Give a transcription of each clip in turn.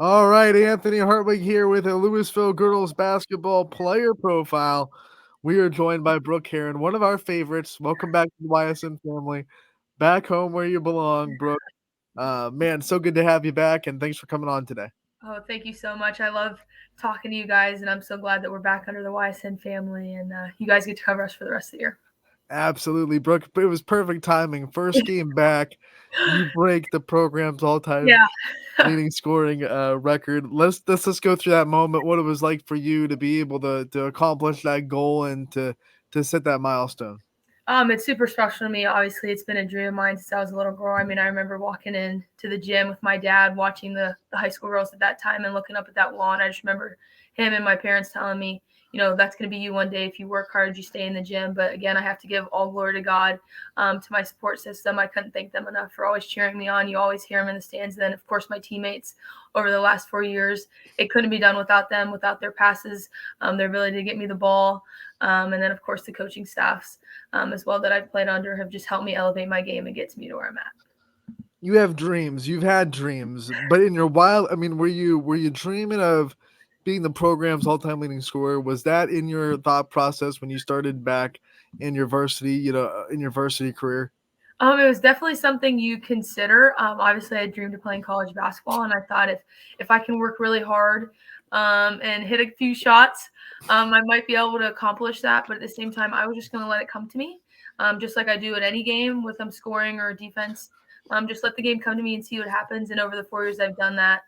All right, Anthony Hartwig here with a Louisville girls basketball player profile. We are joined by Brooke Heron, one of our favorites. Welcome back to the YSN family. Back home where you belong, Brooke. Man, so good to have you back, and thanks for coming on today. Oh, thank you so much. I love talking to you guys, and I'm so glad that we're back under the YSN family, and you guys get to cover us for the rest of the year. Absolutely, Brooke. It was perfect timing. First game back, you break the program's all-time Yeah. leading scoring record. Let's just go through that moment. What it was like for you to be able to accomplish that goal and to set that milestone. It's super special to me. Obviously, it's been a dream of mine since I was a little girl. I mean, I remember walking in to the gym with my dad, watching the high school girls at that time, and looking up at that wall. And I just remember him and my parents telling me, that's going to be you one day if you work hard, you stay in the gym. But again, I have to give all glory to God, to my support system. I couldn't thank them enough for always cheering me on. You always hear them in the stands. And then, of course, my teammates over the last 4 years. It couldn't be done without them, without their passes, their ability to get me the ball. And then, of course, the coaching staffs as well that I've played under have just helped me elevate my game and get me to where I'm at. You have dreams. You've had dreams, but in your wild, I mean, were you dreaming of being the program's all-time leading scorer? Was that in your thought process when you started back in your varsity, in your varsity career? It was definitely something you consider. Obviously, I dreamed of playing college basketball, and I thought if I can work really hard and hit a few shots, I might be able to accomplish that. But at the same time, I was just going to let it come to me, just like I do at any game with scoring or defense. Just let the game come to me and see what happens. And over the 4 years, I've done that.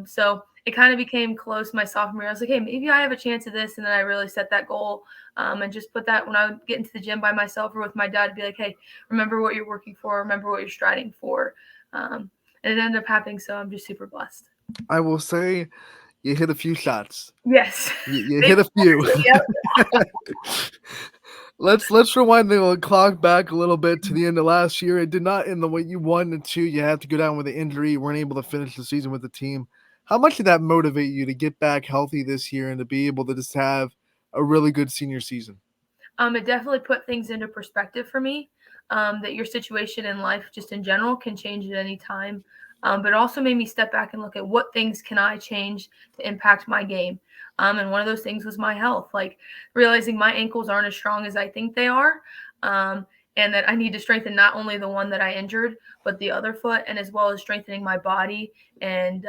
So it kind of became close my sophomore year. I was like, hey, maybe I have a chance at this. And then I really set that goal and just put that when I would get into the gym by myself or with my dad, to be like, hey, remember what you're working for, remember what you're striving for. And it ended up happening. So I'm just super blessed. I will say you hit a few shots. Yes. You They hit a few. yep. Let's rewind the clock back a little bit to the end of last year. It did not end the way you wanted to. You had to go down with an injury. You weren't able to finish the season with the team. How much did that motivate you to get back healthy this year and to be able to just have a really good senior season? It definitely put things into perspective for me. That your situation in life, just in general, can change at any time. But it also made me step back and look at what things can I change to impact my game. And one of those things was my health, like realizing my ankles aren't as strong as I think they are. Um, and that I need to strengthen not only the one that I injured, but the other foot, and as well as strengthening my body and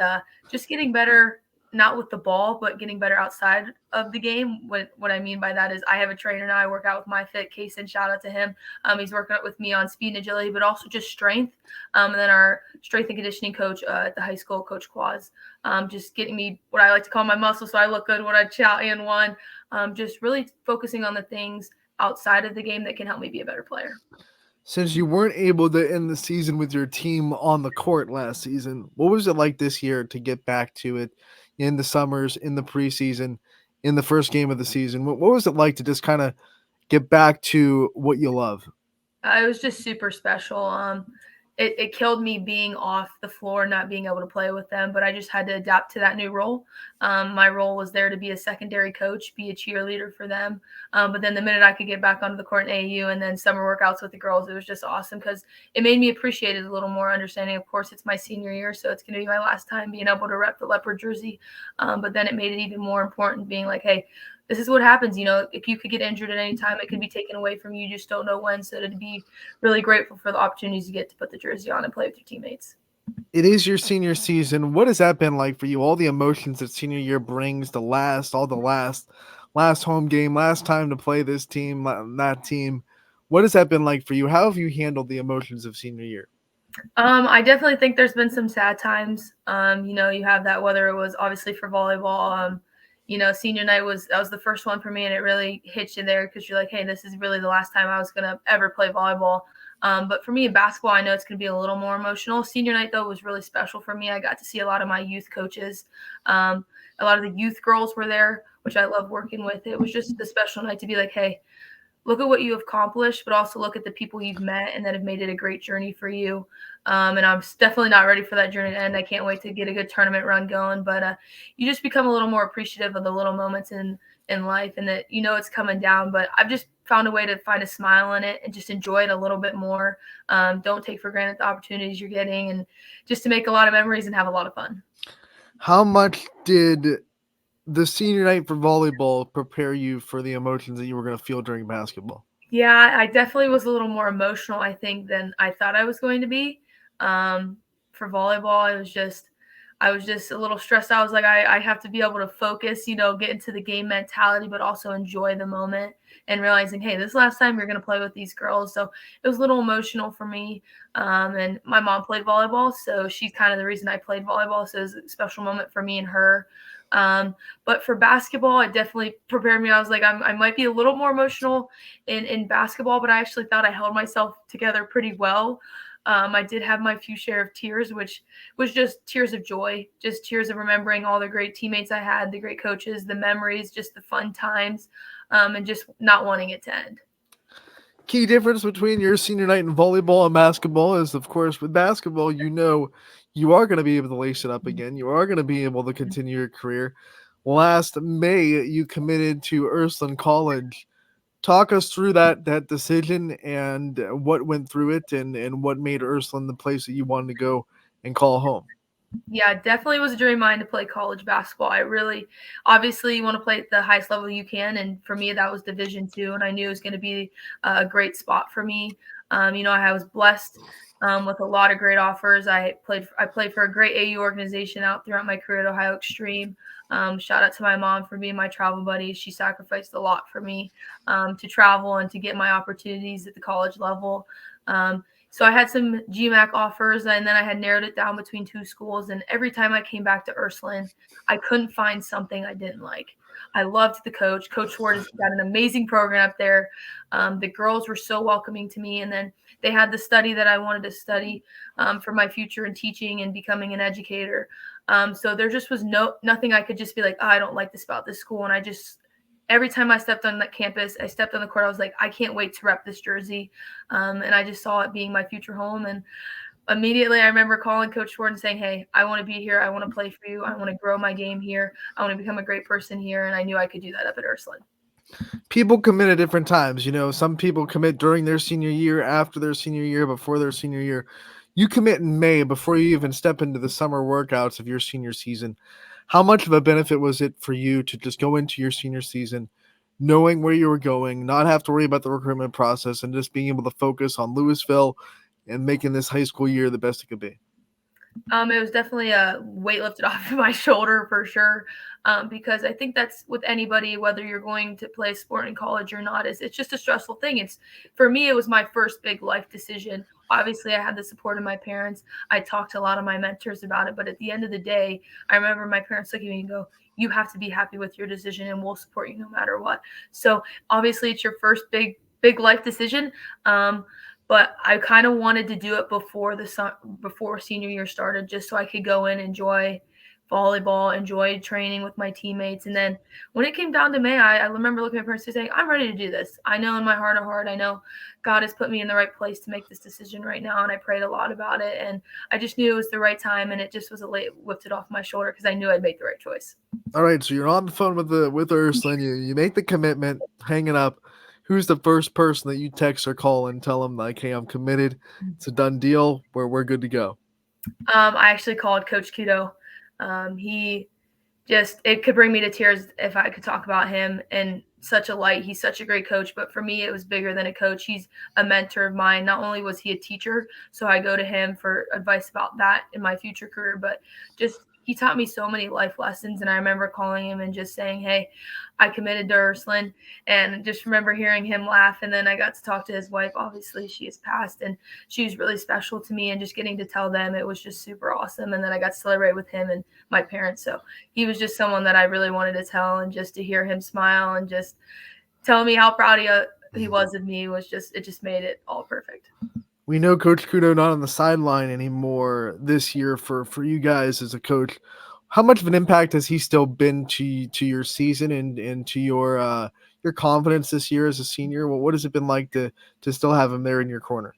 just getting better, not with the ball, but getting better outside of the game. What I mean by that is I have a trainer now. I work out with my fit Kason. Shout out to him. He's working out with me on speed and agility, but also just strength. And then our strength and conditioning coach at the high school, Coach Quaz, just getting me what I like to call my muscles, so I look good when I chow and one. Just really focusing on the things outside of the game that can help me be a better player. Since you weren't able to end the season with your team on the court last season, what was it like this year to get back to it in the summers, in the preseason, in the first game of the season? What was it like to just kind of get back to what you love? It was just super special. It killed me being off the floor, not being able to play with them, but I just had to adapt to that new role. My role was there to be a secondary coach, be a cheerleader for them. But then the minute I could get back onto the court in AAU and then summer workouts with the girls, it was just awesome because it made me appreciate it a little more, understanding. Of course, it's my senior year, so it's going to be my last time being able to rep the leopard jersey. But then it made it even more important being like, hey, this is what happens. If you could get injured at any time, it could be taken away from you. You just don't know when. So to be really grateful for the opportunities you get to put the jersey on and play with your teammates. It is your senior season. What has that been like for you? All the emotions that senior year brings, all the last home game, last time to play this team, that team. What has that been like for you? How have you handled the emotions of senior year? I definitely think there's been some sad times. You have that, whether it was obviously for volleyball. Senior night was the first one for me, and it really hits you there because you're like, hey, this is really the last time I was gonna ever play volleyball. But for me in basketball, I know it's gonna be a little more emotional. Senior night though was really special for me. I got to see a lot of my youth coaches. A lot of the youth girls were there, which I love working with. It was just a special night to be like, hey, look at what you have accomplished, but also look at the people you've met and that have made it a great journey for you. And I'm definitely not ready for that journey to end. I can't wait to get a good tournament run going. But you just become a little more appreciative of the little moments in life, and that it's coming down. But I've just found a way to find a smile in it and just enjoy it a little bit more. Don't take for granted the opportunities you're getting, and just to make a lot of memories and have a lot of fun. How much did the senior night for volleyball prepare you for the emotions that you were going to feel during basketball? Yeah, I definitely was a little more emotional, I think, than I thought I was going to be. Um, for volleyball, I was just a little stressed out. I was like, I have to be able to focus, get into the game mentality, but also enjoy the moment and realizing, hey, this is the last time you're going to play with these girls. So it was a little emotional for me. And my mom played volleyball, so she's kind of the reason I played volleyball. So it was a special moment for me and her. Um, but for basketball, it definitely prepared me. I was like, I might be a little more emotional in basketball, but I actually thought I held myself together pretty well. I did have my few share of tears, which was just tears of joy, just tears of remembering all the great teammates I had, the great coaches, the memories, just the fun times, and just not wanting it to end. Key difference between your senior night in volleyball and basketball is, of course, with basketball, you are going to be able to lace it up again. You are going to be able to continue your career. Last May, you committed to Ursuline College. Talk us through that decision and what went through it, and what made Ursuline the place that you wanted to go and call home. Yeah, definitely was a dream of mine to play college basketball. I really, obviously, you want to play at the highest level you can, and for me, that was Division II, and I knew it was going to be a great spot for me. I was blessed with a lot of great offers. I played for a great AU organization out throughout my career at Ohio Extreme. Shout out to my mom for being my travel buddy. She sacrificed a lot for me to travel and to get my opportunities at the college level. So I had some GMAC offers, and then I had narrowed it down between two schools. And every time I came back to Ursuline, I couldn't find something I didn't like. I loved the coach. Coach Schwartz has got an amazing program up there. The girls were so welcoming to me, and then they had the study that I wanted to study for my future in teaching and becoming an educator. So there just was nothing I could just be like, oh, I don't like this about this school, and I just every time I stepped on that campus, I stepped on the court, I was like, I can't wait to rep this jersey. And I just saw it being my future home. And immediately I remember calling Coach Jordan saying, hey, I want to be here. I want to play for you. I want to grow my game here. I want to become a great person here. And I knew I could do that up at Ursuline. People commit at different times. Some people commit during their senior year, after their senior year, before their senior year. You commit in May before you even step into the summer workouts of your senior season. How much of a benefit was it for you to just go into your senior season knowing where you were going, not have to worry about the recruitment process, and just being able to focus on Louisville and making this high school year the best it could be? It was definitely a weight lifted off of my shoulder for sure. Because I think that's with anybody, whether you're going to play a sport in college or not, is it's just a stressful thing. It's for me, it was my first big life decision. Obviously, I had the support of my parents. I talked to a lot of my mentors about it, but at the end of the day, I remember my parents looking at me and go, "You have to be happy with your decision, and we'll support you no matter what." So obviously, it's your first big life decision. But I kind of wanted to do it before senior year started, just so I could go in, enjoy volleyball, enjoy training with my teammates. And then when it came down to May, I remember looking at my parents and saying, I'm ready to do this. I know in my heart of heart, I know God has put me in the right place to make this decision right now. And I prayed a lot about it. And I just knew it was the right time. And it just was a weight lifted off my shoulder because I knew I'd make the right choice. All right, so you're on the phone with Ursuline. You make the commitment, hanging up. Who's the first person that you text or call and tell them like, "Hey, I'm committed. It's a done deal. We're good to go." I actually called Coach Kudo. He just it could bring me to tears if I could talk about him in such a light. He's such a great coach, but for me, it was bigger than a coach. He's a mentor of mine. Not only was he a teacher, so I go to him for advice about that in my future career, but just he taught me so many life lessons. And I remember calling him and just saying, "Hey, I committed to Ursuline," and just remember hearing him laugh. And then I got to talk to his wife. Obviously, she has passed, and she was really special to me. And just getting to tell them, it was just super awesome. And then I got to celebrate with him and my parents. So he was just someone that I really wanted to tell, and just to hear him smile and just tell me how proud he was of me was just it just made it all perfect. We know Coach Kudo not on the sideline anymore this year for you guys as a coach. How much of an impact has he still been to your season and to your confidence this year as a senior? What has it been like to still have him there in your corner?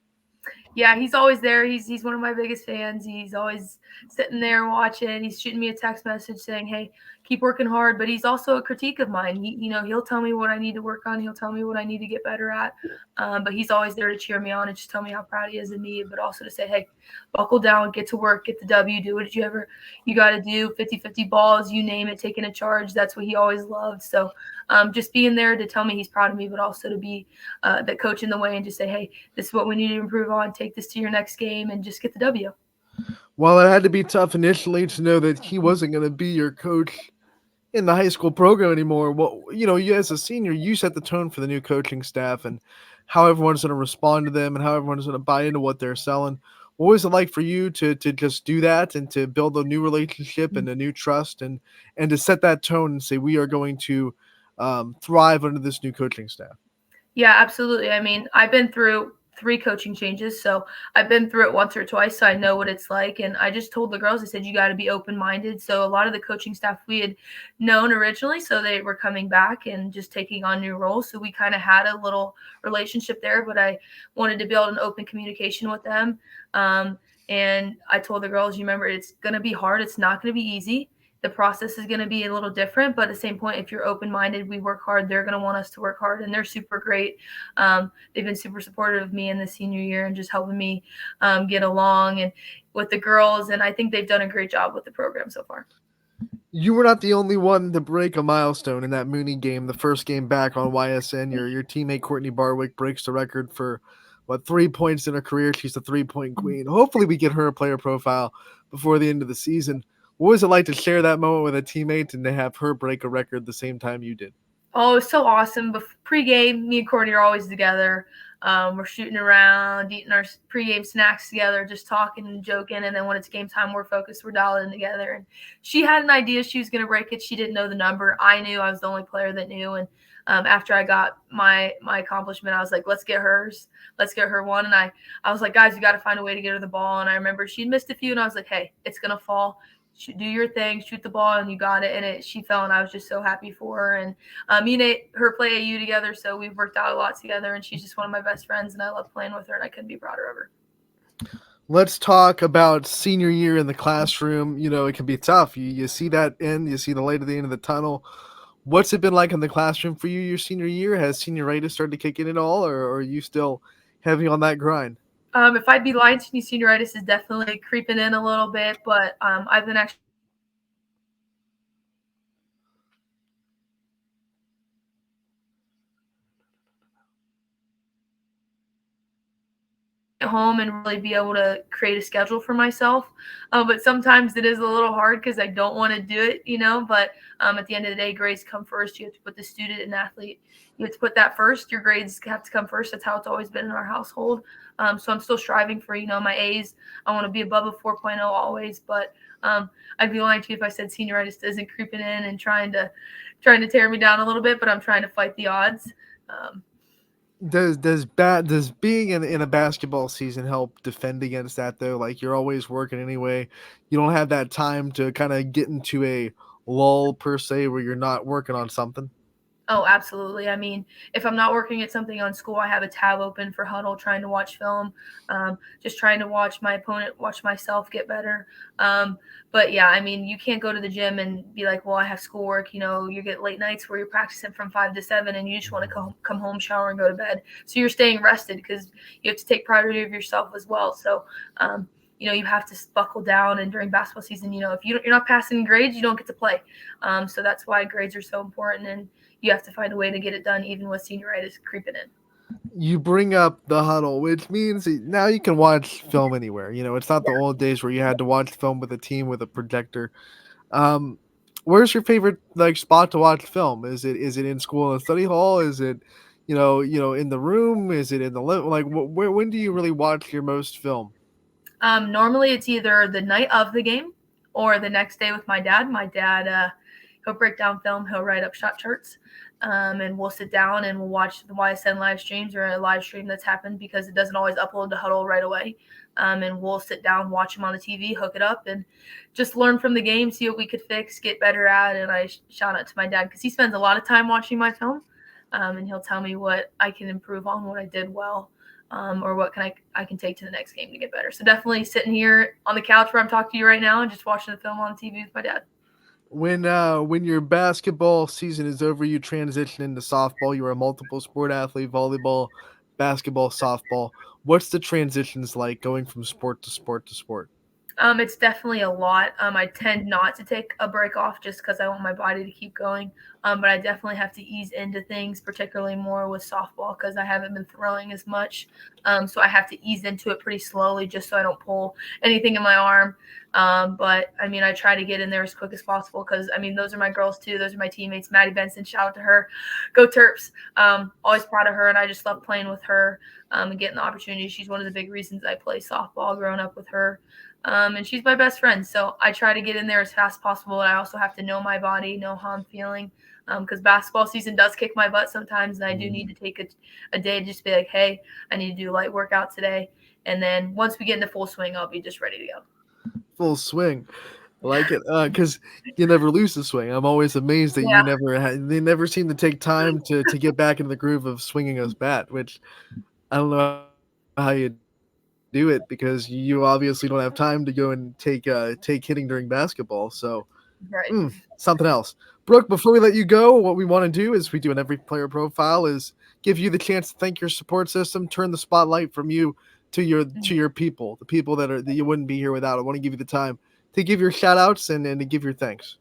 Yeah, he's always there. He's one of my biggest fans. He's always sitting there watching. He's shooting me a text message saying, "Hey, keep working hard." But he's also a critique of mine. He'll tell me what I need to work on. He'll tell me what I need to get better at. But he's always there to cheer me on and just tell me how proud he is of me. But also to say, "Hey, buckle down, get to work, get the W, do what you got to do. 50-50 balls, you name it, taking a charge." That's what he always loved. So just being there to tell me he's proud of me, but also to be that coach in the way and just say, "Hey, this is what we need to improve on. Take this to your next game and just get the W." Well, it had to be tough initially to know that he wasn't going to be your coach in the high school program anymore. Well, you as a senior, you set the tone for the new coaching staff and how everyone's going to respond to them and how everyone's going to buy into what they're selling. What was it like for you to just do that and to build a new relationship and a new trust and to set that tone and say we are going to thrive under this new coaching staff? Yeah, absolutely. I mean, I've been through three coaching changes, so I've been through it once or twice, so I know what it's like. And I just told the girls, I said, you got to be open minded. So a lot of the coaching staff we had known originally, so they were coming back and just taking on new roles. So we kind of had a little relationship there, but I wanted to build an open communication with them. Um, and I told the girls, you remember, it's going to be hard. It's not going to be easy. The process is going to be a little different, but at the same point, if you're open minded, we work hard, they're going to want us to work hard, and they're super great. They've been super supportive of me in the senior year and just helping me get along and with the girls, and I think they've done a great job with the program so far. You were not the only one to break a milestone in that Mooney game, the first game back on YSN. Your teammate Courtney Barwick breaks the record for 3 points in her career. She's the 3-point queen. Hopefully, we get her a player profile before the end of the season. What was it like to share that moment with a teammate and to have her break a record the same time you did? Oh, it's so awesome. Pre-game, me and Courtney are always together. We're shooting around, eating our pre-game snacks together, just talking and joking. And then when it's game time, we're focused. We're dialing together. And she had an idea she was going to break it. She didn't know the number. I knew. I was the only player that knew. And after I got my accomplishment, I was like, let's get hers. Let's get her one. And I was like, guys, we got to find a way to get her the ball. And I remember she'd missed a few, and I was like, hey, it's going to fall. Do your thing, shoot the ball, and you got it. And she fell, and I was just so happy for her. And me and her play AU together, so we've worked out a lot together, and she's just one of my best friends, and I love playing with her, and I couldn't be prouder of her. Let's talk about senior year in the classroom. It can be tough. You see that end, you see the light at the end of the tunnel. What's it been like in the classroom for you your senior year? Has senioritis started to kick in at all, or are you still heavy on that grind? If I'd be lying to you, senioritis is definitely creeping in a little bit, but I've been actually at home and really be able to create a schedule for myself. But sometimes it is a little hard because I don't want to do it. But at the end of the day, grades come first. You have to put the student and athlete, you have to put that first. Your grades have to come first. That's how it's always been in our household. So I'm still striving for, my A's. I want to be above a 4.0 always, but I'd be lying to you if I said senioritis isn't creeping in and trying to tear me down a little bit, but I'm trying to fight the odds. Um, Does being in a basketball season help defend against that though? Like you're always working anyway. You don't have that time to kind of get into a lull per se where you're not working on something. Oh, absolutely. I mean, if I'm not working at something on school, I have a tab open for Huddle, trying to watch film, just trying to watch my opponent, watch myself get better. But yeah, I mean, you can't go to the gym and be like, well, I have schoolwork. You get late nights where you're practicing from 5 to 7, and you just want to come home, shower, and go to bed. So you're staying rested because you have to take priority of yourself as well. So, you have to buckle down. And during basketball season, if you're not passing grades, you don't get to play. So that's why grades are so important. And you have to find a way to get it done, even with senioritis creeping in. You bring up the huddle, which means now you can watch film anywhere. It's not the old days where you had to watch film with a team with a projector. Um, where's your favorite like spot to watch film? Is it in school in the study hall? Is it in the room? Is it in the like when do you really watch your most film? Normally, it's either the night of the game or the next day with my dad. My dad, he'll break down film, he'll write up shot charts, and we'll sit down and we'll watch the YSN live streams or a live stream that's happened because it doesn't always upload to Huddle right away. And we'll sit down, watch him on the TV, hook it up, and just learn from the game, see what we could fix, get better at. And I shout out to my dad because he spends a lot of time watching my film, and he'll tell me what I can improve on, what I did well. or what can I can take to the next game to get better. So definitely sitting here on the couch where I'm talking to you right now and just watching the film on TV with my dad. When your basketball season is over, you transition into softball. You're a multiple sport athlete, volleyball, basketball, softball. What's the transitions like going from sport to sport to sport? It's definitely a lot. I tend not to take a break off just because I want my body to keep going. But I definitely have to ease into things, particularly more with softball because I haven't been throwing as much. So I have to ease into it pretty slowly just so I don't pull anything in my arm. But I mean, I try to get in there as quick as possible because I mean, those are my girls too. Those are my teammates. Maddie Benson, shout out to her. Go Terps. Always proud of her, and I just love playing with her and getting the opportunity. She's one of the big reasons I play softball growing up with her. And she's my best friend. So I try to get in there as fast as possible. And I also have to know my body, know how I'm feeling. Because basketball season does kick my butt sometimes. And I do need to take a day to just be like, hey, I need to do a light workout today. And then once we get into full swing, I'll be just ready to go. Full swing. I like it, because you never lose the swing. I'm always amazed that Yeah, they never seem to take time to get back into the groove of swinging a bat, which I don't know how you do it because you obviously don't have time to go and take hitting during basketball. So right. something else. Brooke, before we let you go, what we want to do is we do in every player profile is give you the chance to thank your support system, turn the spotlight from you to your people, the people that you wouldn't be here without. I want to give you the time to give your shout outs and to give your thanks.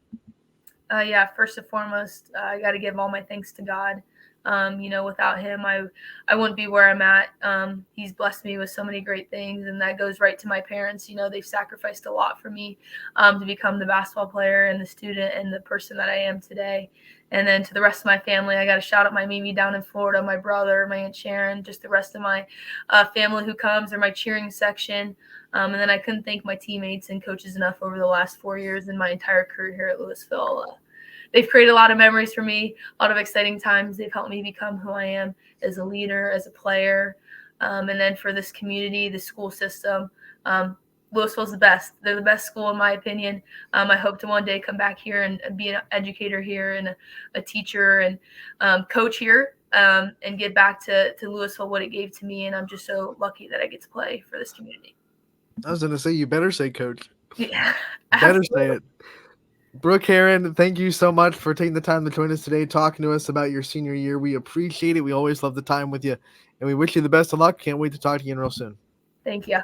Yeah, first and foremost, I got to give all my thanks to God. Without him, I wouldn't be where I'm at. He's blessed me with so many great things, and that goes right to my parents. They've sacrificed a lot for me to become the basketball player and the student and the person that I am today. And then to the rest of my family, I got to shout out my Mimi down in Florida, my brother, my Aunt Sharon, just the rest of my family who comes, or my cheering section. And then I couldn't thank my teammates and coaches enough over the last 4 years and my entire career here at Louisville. They've created a lot of memories for me, a lot of exciting times. They've helped me become who I am as a leader, as a player. And then for this community, the school system, Louisville's the best. They're the best school in my opinion. I hope to one day come back here and be an educator here and a teacher and coach here and give back to Louisville what it gave to me. And I'm just so lucky that I get to play for this community. I was gonna say you better say coach. Yeah, Better say absolutely. it. Brooke Heron, thank you so much for taking the time to join us today, talking to us about your senior year. We appreciate it. We always love the time with you, and we wish you the best of luck. Can't wait to talk to you again real soon. Thank you.